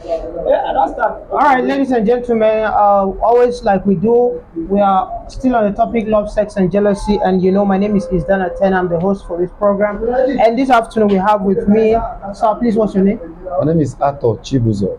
Yeah, that's that. All right, ladies and gentlemen, always like we do, we are still on the topic love, sex, and jealousy. And my name is Isdana Ten. I'm the host for this program. And this afternoon, we have with me, sir, please, what's your name? My name is Arthur Chibuzor.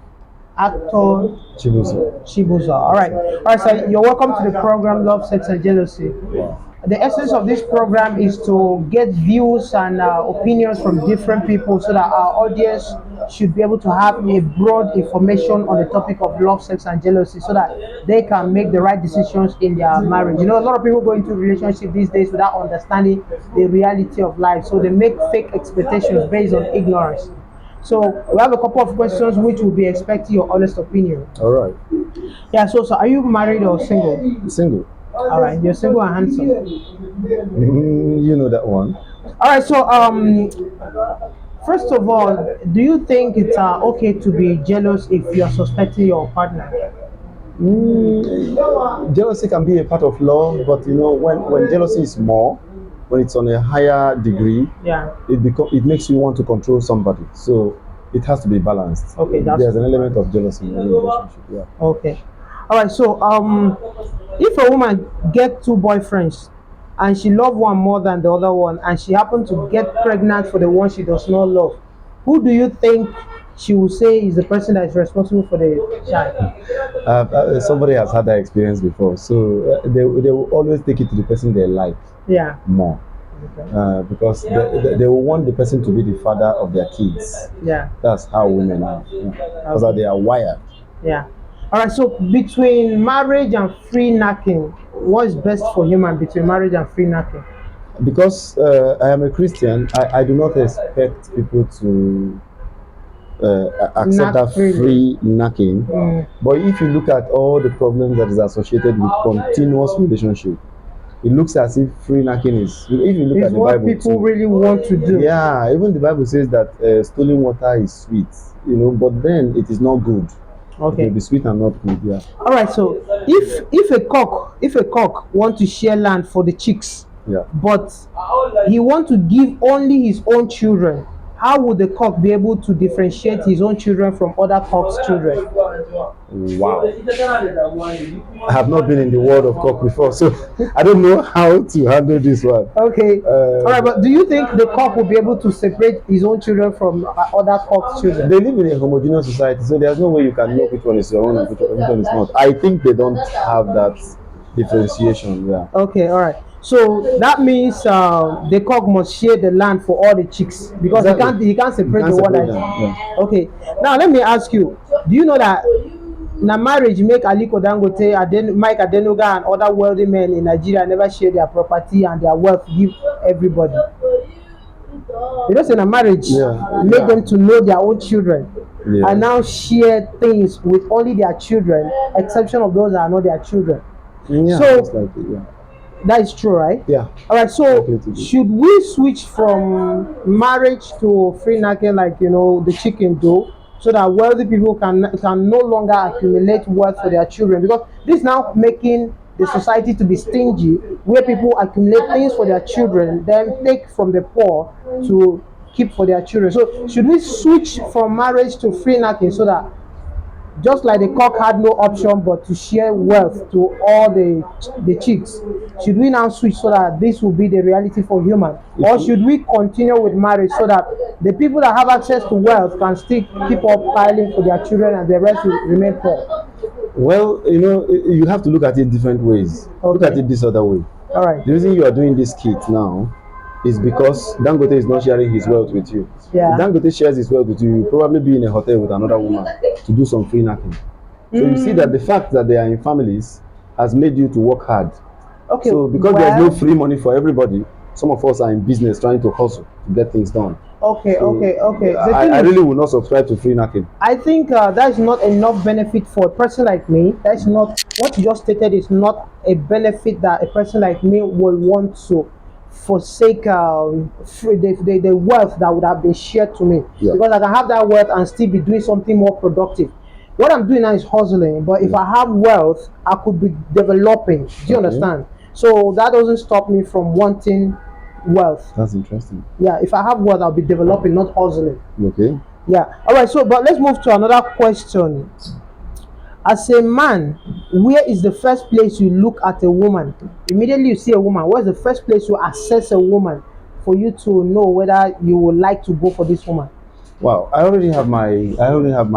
Actor Chibuzor. Chibuzor. All right, sir, you're welcome to the program Love, Sex, and Jealousy. Wow. The essence of this program is to get views and opinions from different people so that our audience should be able to have a broad information on the topic of love, sex, and jealousy so that they can make the right decisions in their marriage. A lot of people go into relationship these days without understanding the reality of life, so they make fake expectations based on ignorance. So we have a couple of questions which will be expecting your honest opinion. All right. Yeah, so are you married or single? Single. All right, you're single and handsome. You know that one. All right, so first of all, do you think it's okay to be jealous if you're suspecting your partner? Jealousy can be a part of love, but when jealousy is more, when it's on a higher degree, Yeah. it makes you want to control somebody. So it has to be balanced. Okay, There's an element of jealousy in any relationship. Yeah. Okay. All right, so if a woman get two boyfriends and she love one more than the other one, and she happen to get pregnant for the one she does not love, who do you think she will say is the person that is responsible for the child? Somebody has had that experience before, so they will always take it to the person they like Yeah. more. Okay. Because they will want the person to be the father of their kids. Yeah. That's how women are. Yeah. Because they are wired. Yeah. All right. So between marriage and free knacking, what is best for human between marriage and free knacking? Because I am a Christian, I do not expect people to accept Knack that freely. free knacking. But if you look at all the problems that is associated with continuous relationship, it looks as if free knacking is. If you look It's at the what Bible, people too, really want to do. yeah, even the Bible says that stolen water is sweet, but then it is not good. It Okay. will be sweet and not good. Yeah. All right. So if a cock want to share land for the chicks, Yeah. but he want to give only his own children, how would the cock be able to differentiate his own children from other cocks' children? Wow. I have not been in the world of cock before, so I don't know how to handle this one. Okay. All right. But do you think the cock will be able to separate his own children from other cocks' children? They live in a homogeneous society, so there's no way you can know which one is your own and which one is not. I think they don't have that differentiation. Yeah. Okay. All right. So that means the cock must share the land for all the chicks because Exactly. he can't separate You can't the one separate that. them, yeah. Okay. Now let me ask you. Do you know that na marriage make Aliko Dangote, Mike Adenuga, and other wealthy men in Nigeria never share their property and their wealth give everybody? You know, say na marriage make them to know their own children and now share things with only their children, exception of those that are not their children. Yeah. So- That's like it, yeah. That is true, right? Yeah. All right. So Definitely. should we switch from marriage to free knacking, like the chicken do, so that wealthy people can no longer accumulate wealth for their children? Because this is now making the society to be stingy, where people accumulate things for their children, then take from the poor to keep for their children. So should we switch from marriage to free knacking so that just like the cock had no option but to share wealth to all the chicks, should we now switch so that this will be the reality for human? Or should we continue with marriage so that the people that have access to wealth can still keep up piling for their children and the rest will remain poor? Well, you have to look at it different ways. Look at it this other way. All right. The reason you are doing this kit now is because Dangote is not sharing his wealth with you. Yeah. If Dangote shares his wealth with you, you'll probably be in a hotel with another woman to do some free knacking. So you see that the fact that they are in families has made you to work hard. Okay. So because there's no free money for everybody, some of us are in business trying to hustle to get things done. Okay. So, The I thing is, really will not subscribe to free knacking. I think that's not enough benefit for a person like me. That's not what you just stated. Is not a benefit that a person like me will want to forsake the wealth that would have been shared to me. Yeah. Because I can have that wealth and still be doing something more productive. What I'm doing now is hustling, but if I have wealth, I could be developing. Do you understand? So that doesn't stop me from wanting wealth. That's interesting. Yeah, if I have wealth, I'll be developing, not hustling. Okay. Yeah. All right. So, but let's move to another question. As a man, where is the first place you look at a woman? Immediately you see a woman, where's the first place you assess a woman for you to know whether you would like to go for this woman? Wow, I already have my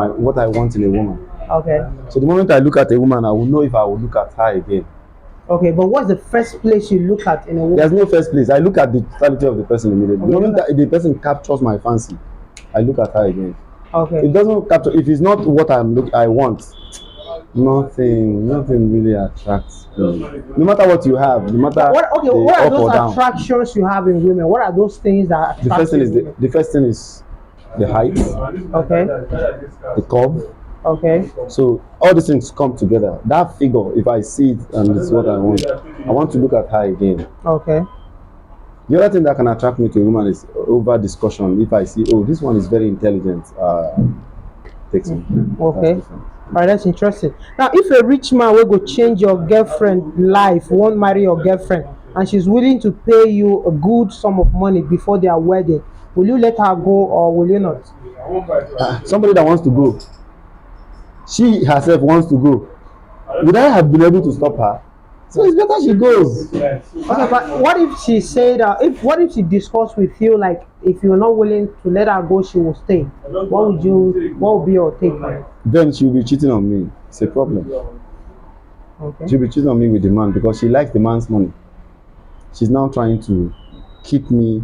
what I want in a woman. Okay. So the moment I look at a woman, I will know if I will look at her again. Okay, but what's the first place you look at in a woman? There's no first place. I look at the totality of the person immediately. Okay, The moment that the person captures my fancy, I look at her again. Okay. It doesn't capture if it's not what I want. Nothing really attracts me. No matter what you have, no matter What are up or those down. attractions you have in women? What are those things that attract The first thing you is in women? the first thing is the height, Okay. the curve. Okay. So all these things come together. That figure, if I see it and it's what I want to look at her again. Okay. The other thing that can attract me to a woman is over discussion. If I see, oh, this one is very intelligent, takes me. Okay. Alright, that's interesting. Now, if a rich man will go change your girlfriend life, won't marry your girlfriend, and she's willing to pay you a good sum of money before their wedding, will you let her go or will you not? Somebody that wants to go, she herself wants to go. Would I have been able to stop her? So it's better she goes. Okay, but what if she said, what if she discussed with you, like, if you're not willing to let her go, she will stay? What would be your take on it? Then she'll be cheating on me. It's a problem. Okay. She'll be cheating on me with the man because she likes the man's money. She's now trying to keep me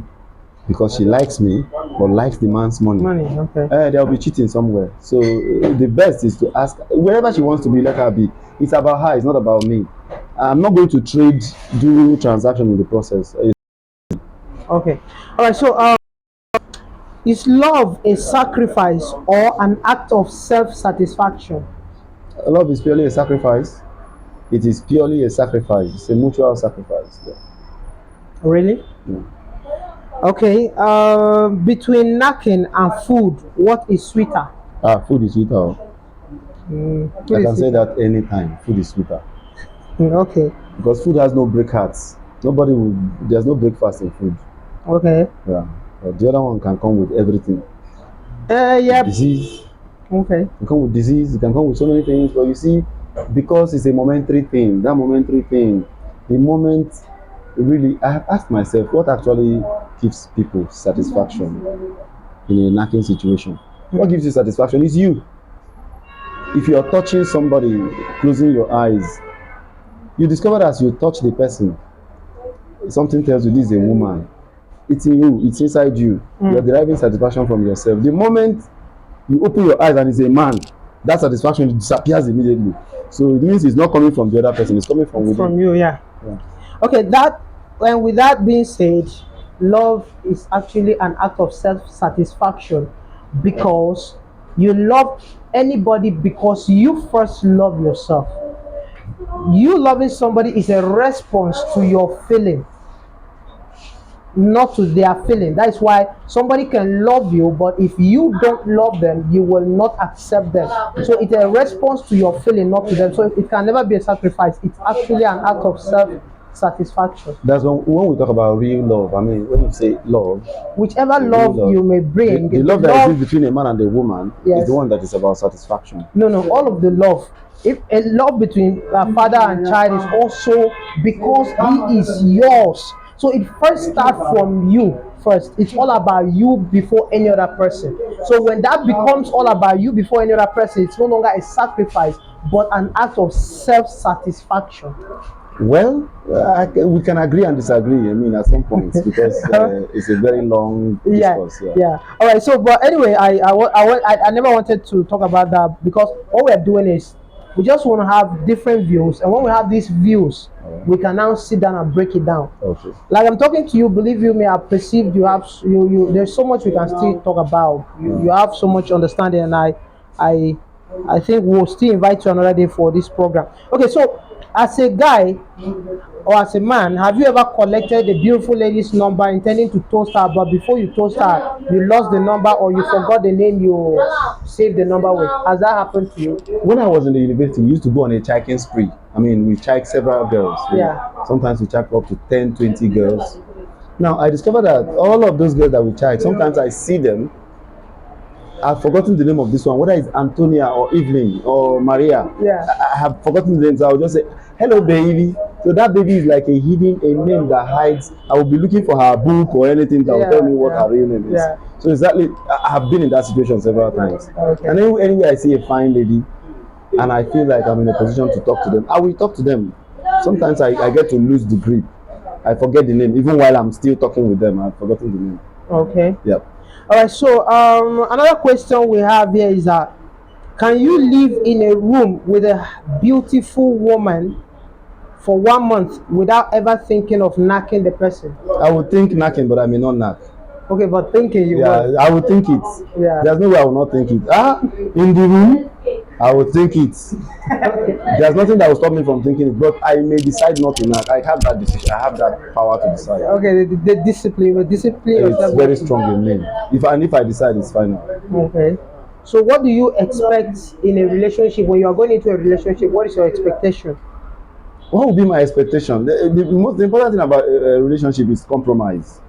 because she likes me but likes the man's money. Okay. There'll be cheating somewhere. So the best is to ask wherever she wants to be, let her be. It's about her, it's not about me. I'm not going to do transaction in the process. Okay. All right. So, is love a sacrifice or an act of self-satisfaction? Love is purely a sacrifice. It is purely a sacrifice. It's a mutual sacrifice. Yeah. Really? Yeah. Okay. Between knacking and food, what is sweeter? Food is sweeter. I can say that anytime. Food is sweeter. Okay. Because food has no break hearts. There's no breakfast in food. Okay. Yeah. But the other one can come with everything. Yeah. Disease. Okay. It can come with disease. It can come with so many things. But you see, because it's a momentary thing, the moment really, I have asked myself what actually gives people satisfaction in a knacking situation. What gives you satisfaction is you. If you're touching somebody, closing your eyes, you discover as you touch the person, something tells you this is a woman. It's in you, it's inside you. You're deriving satisfaction from yourself. The moment you open your eyes and it's a man, that satisfaction disappears immediately. So it means it's not coming from the other person, it's coming from within. From you, yeah. Okay, and with that being said, love is actually an act of self-satisfaction because you love anybody because you first love yourself. You loving somebody is a response to your feeling, not to their feeling. That is why somebody can love you, but if you don't love them, you will not accept them. So it's a response to your feeling, not to them. So it can never be a sacrifice. It's actually an act of self-satisfaction. That's when we talk about real love. I mean, when you say love, whichever love you may bring, the love that exists between a man and a woman is the one that is about satisfaction. No, all of the love. If a love between a father and child is also because he is yours. So it first starts from you first. It's all about you before any other person. So when that becomes all about you before any other person, it's no longer a sacrifice, but an act of self-satisfaction. Well, we can agree and disagree. I mean, at some points, because it's a very long discourse. Yeah. All right. So, but anyway, I never wanted to talk about that because what we're doing is we just want to have different views, and when we have these views, we can now sit down and break it down. Okay. Like I'm talking to you, believe you me, I perceived you have you. There's so much we can still talk about. You have so much understanding, and I think we'll still invite you another day for this program. Okay, so as a guy or as a man, have you ever collected a beautiful lady's number intending to toast her, but before you toast her, you lost the number or you forgot the name you saved the number with? Has that happened to you? When I was in the university, we used to go on a chiking spree. I mean, we chiked several girls. Sometimes we chiked up to 10, 20 girls. Now, I discovered that all of those girls that we chiked, sometimes I see them I've forgotten the name of this one, whether it's Antonia or Evelyn or Maria. Yeah. I have forgotten the name, so I'll just say, hello, baby. So that baby is like a name that hides. I will be looking for her book or anything that will tell me what her real name is. Yeah. So exactly, I have been in that situation several times. Okay. And anyway, I see a fine lady and I feel like I'm in a position to talk to them, I will talk to them. Sometimes I get to lose the grip. I forget the name. Even while I'm still talking with them, I've forgotten the name. Okay. Yep. All right. So another question we have here is that can you live in a room with a beautiful woman for 1 month without ever thinking of knacking the person? I would think knacking, but I may not knack. Okay, but thinking you Yeah, will. I would think it. Yeah. There's no way I will not think it. In the room, I would think it. There's nothing that will stop me from thinking it, but I may decide not to knack. I have that decision. I have that power to decide. Okay, the discipline, with discipline yourself. It's very strong in me. If I decide, it's final. Okay. So what do you expect in a relationship? When you are going into a relationship, what is your expectation? What would be my expectation? The most important thing about a relationship is compromise.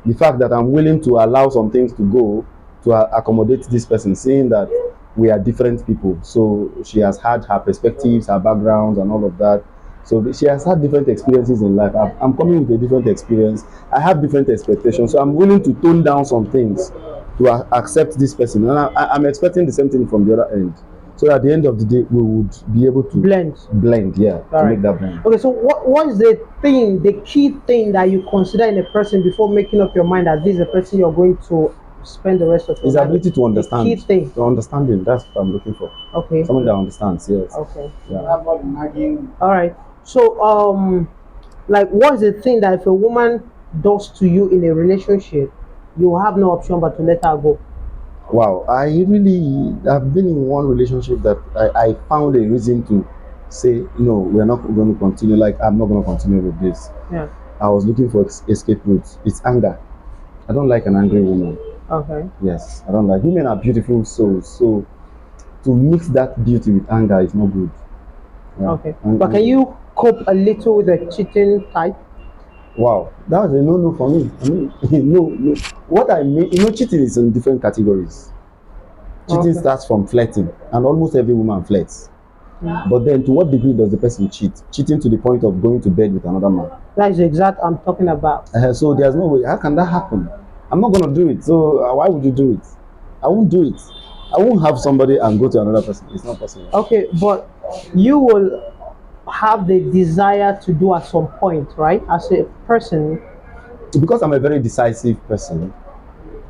The fact that I'm willing to allow some things to go to accommodate this person, seeing that we are different people. So she has had her perspectives, her backgrounds, and all of that. So she has had different experiences in life. I'm coming with a different experience. I have different expectations. So I'm willing to tone down some things to accept this person. And I'm expecting the same thing from the other end. So at the end of the day, we would be able to blend, yeah, to make that blend. Okay, so what is the key thing that you consider in a person before making up your mind that this is a person you're going to spend the rest of your life? His ability to understand. The key thing. To understanding, that's what I'm looking for. Okay. Someone that understands, yes. Okay. Yeah. All right. So like what is the thing that if a woman does to you in a relationship, you have no option but to let her go? Wow, I've been in one relationship that I found a reason to say, no, we're not going to continue. Like, I'm not going to continue with this. Yeah. I was looking for escape routes. It's anger. I don't like an angry woman. Okay. Yes, I don't like. Women are beautiful souls. So to mix that beauty with anger is not good. Yeah. Okay. But can you cope a little with the cheating type? Wow, that was a no for me. I mean, no. What I mean, cheating is in different categories. Cheating starts from flirting, and almost every woman flirts. But then, to what degree does the person cheat? Cheating to the point of going to bed with another man. That is the exact I'm talking about. So there's no way. How can that happen? I'm not gonna do it. So why would you do it? I won't do it. I won't have somebody and go to another person. It's not possible. Okay, but you will have the desire to do at some point, right? As a person. Because I'm a very decisive person,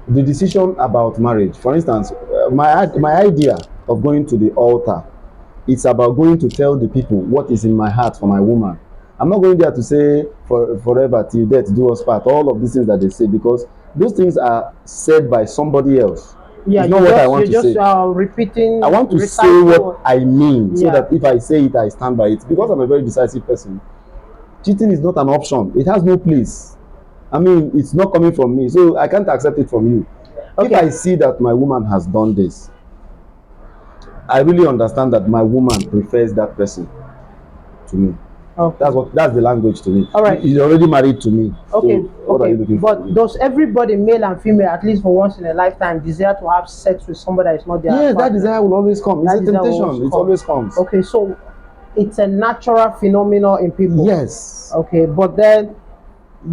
the decision about marriage, for instance, my idea of going to the altar, it's about going to tell the people what is in my heart for my woman. I'm not going there to say forever till death do us part, all of these things that they say, because those things are said by somebody else. Yeah, it's not what I want to say. Repeating. I want to say what I mean, so that if I say it, I stand by it. Because I'm a very decisive person, cheating is not an option. It has no place. I mean, it's not coming from me, so I can't accept it from you. Okay. If I see that my woman has done this, I really understand that my woman prefers that person to me. Okay. That's the language to me. All right. He's already married to me. Okay. So what are you looking for? But does everybody, male and female, at least for once in a lifetime, desire to have sex with somebody that is not their Yes, partner? that desire will always come. It's a temptation. It always comes. Okay, so it's a natural phenomenon in people. Yes. Okay, but then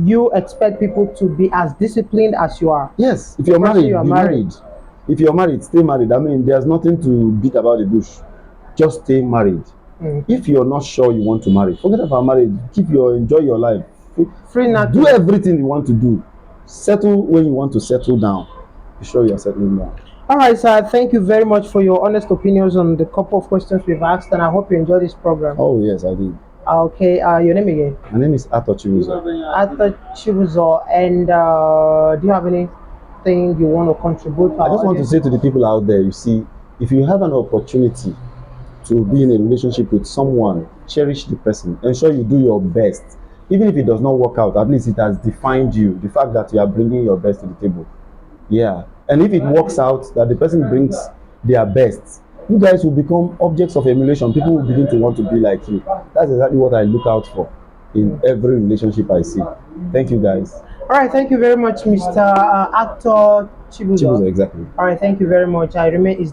you expect people to be as disciplined as you are. Yes. If you're married, be married. If you're married, stay married. I mean, there's nothing to beat about the bush. Just stay married. If you're not sure you want to marry, forget about marriage. Enjoy your life. Free now. Do everything you want to do. Settle when you want to settle down. Be sure you're settling down. All right, sir. Thank you very much for your honest opinions on the couple of questions we've asked, and I hope you enjoyed this program. Oh yes, I did. Okay. Your name again? My name is Arthur Chibuzor. Arthur Chibuzor. And do you have anything you want to contribute? I just want to say to the people out there, you see, if you have an opportunity to be in a relationship with someone, cherish the person. Ensure you do your best. Even if it does not work out, at least it has defined you. The fact that you are bringing your best to the table. Yeah. And if it works out, that the person brings their best, you guys will become objects of emulation. People will begin to want to be like you. That's exactly what I look out for in every relationship I see. Thank you, guys. All right, thank you very much, Mr. Actor Chibuzor. Chibuzor, exactly. All right, thank you very much. I remain is